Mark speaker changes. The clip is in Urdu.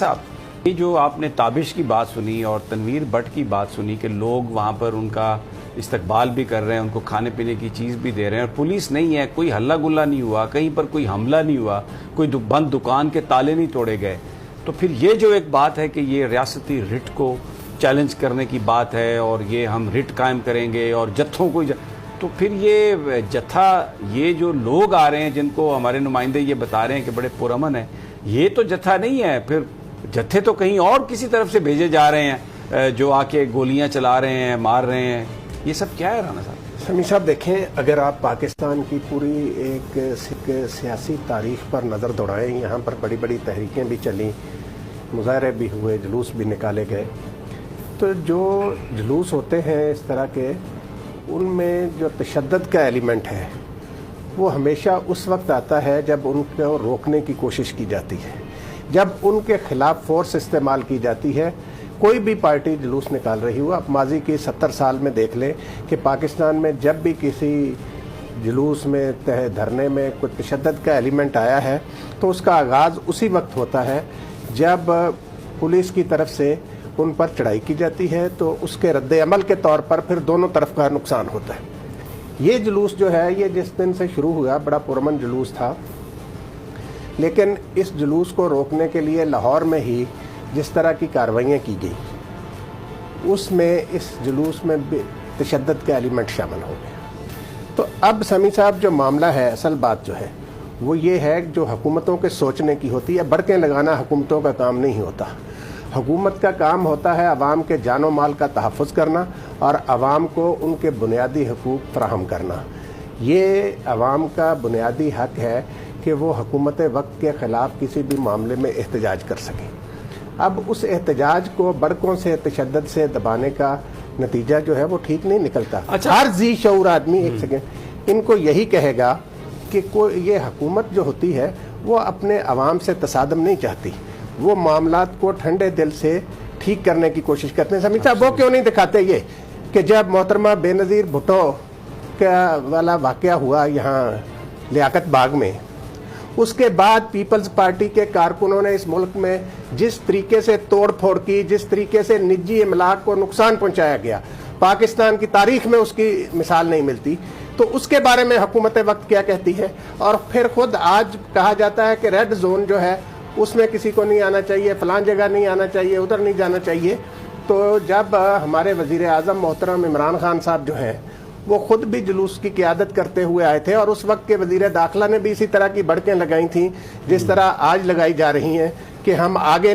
Speaker 1: صاحب، یہ جو آپ نے تابش کی بات سنی اور تنویر بٹ کی بات سنی کہ لوگ وہاں پر ان کا استقبال بھی کر رہے ہیں، ان کو کھانے پینے کی چیز بھی دے رہے ہیں اور پولیس نہیں ہے، کوئی ہلہ گلہ نہیں ہوا، کہیں پر کوئی حملہ نہیں ہوا، کوئی بند دکان کے تالے نہیں توڑے گئے، تو پھر یہ جو ایک بات ہے کہ یہ ریاستی رٹ کو چیلنج کرنے کی بات ہے اور یہ ہم رٹ قائم کریں گے اور جتھوں کو تو پھر یہ جتھا، یہ جو لوگ آ رہے ہیں جن کو ہمارے نمائندے یہ بتا رہے ہیں کہ بڑے پرامن ہیں، یہ تو جتھا نہیں ہے، پھر جتھے تو کہیں اور کسی طرف سے بھیجے جا رہے ہیں جو آ کے گولیاں چلا رہے ہیں، مار رہے ہیں، یہ سب کیا ہے رانا صاحب؟
Speaker 2: سمیع صاحب دیکھیں، اگر آپ پاکستان کی پوری ایک سیاسی تاریخ پر نظر دوڑائیں، یہاں پر بڑی بڑی تحریکیں بھی چلیں، مظاہرے بھی ہوئے، جلوس بھی نکالے گئے، تو جو جلوس ہوتے ہیں اس طرح کے، ان میں جو تشدد کا ایلیمنٹ ہے وہ ہمیشہ اس وقت آتا ہے جب ان کو روکنے کی کوشش کی جاتی ہے، جب ان کے خلاف فورس استعمال کی جاتی ہے۔ کوئی بھی پارٹی جلوس نکال رہی ہو، آپ ماضی کی 70 سال میں دیکھ لیں کہ پاکستان میں جب بھی کسی جلوس میں دھرنے میں کوئی تشدد کا ایلیمنٹ آیا ہے تو اس کا آغاز اسی وقت ہوتا ہے جب پولیس کی طرف سے ان پر چڑھائی کی جاتی ہے، تو اس کے رد عمل کے طور پر پھر دونوں طرف کا نقصان ہوتا ہے۔ یہ جلوس جو ہے یہ جس دن سے شروع ہوا بڑا پرامن جلوس تھا، لیکن اس جلوس کو روکنے کے لیے لاہور میں ہی جس طرح کی کارروائیاں کی گئی، اس میں اس جلوس میں تشدد کا ایلیمنٹ شامل ہو گیا۔ تو اب سمیع صاحب جو معاملہ ہے، اصل بات جو ہے وہ یہ ہے جو حکومتوں کے سوچنے کی ہوتی ہے۔ بڑکیں لگانا حکومتوں کا کام نہیں ہوتا، حکومت کا کام ہوتا ہے عوام کے جان و مال کا تحفظ کرنا اور عوام کو ان کے بنیادی حقوق فراہم کرنا۔ یہ عوام کا بنیادی حق ہے کہ وہ حکومت وقت کے خلاف کسی بھی معاملے میں احتجاج کر سکیں۔ اب اس احتجاج کو بڑکوں سے، تشدد سے دبانے کا نتیجہ جو ہے وہ ٹھیک نہیں نکلتا۔ ہر ذی شعور آدمی، ایک سیکنڈ، ان کو یہی کہے گا کہ یہ حکومت جو ہوتی ہے وہ اپنے عوام سے تصادم نہیں چاہتی، وہ معاملات کو ٹھنڈے دل سے ٹھیک کرنے کی کوشش کرتے ہیں۔ سمیع صاحب وہ کیوں نہیں دکھاتے یہ کہ جب محترمہ بے نظیر بھٹو کا والا واقعہ ہوا یہاں لیاقت باغ میں، اس کے بعد پیپلز پارٹی کے کارکنوں نے اس ملک میں جس طریقے سے توڑ پھوڑ کی، جس طریقے سے نجی املاک کو نقصان پہنچایا گیا، پاکستان کی تاریخ میں اس کی مثال نہیں ملتی، تو اس کے بارے میں حکومت وقت کیا کہتی ہے؟ اور پھر خود آج کہا جاتا ہے کہ ریڈ زون جو ہے اس میں کسی کو نہیں آنا چاہیے، فلان جگہ نہیں آنا چاہیے، ادھر نہیں جانا چاہیے۔ تو جب ہمارے وزیر اعظم محترم عمران خان صاحب جو ہیں وہ خود بھی جلوس کی قیادت کرتے ہوئے آئے تھے، اور اس وقت کے وزیر داخلہ نے بھی اسی طرح کی بڑکیں لگائی تھیں جس طرح آج لگائی جا رہی ہیں کہ ہم آگے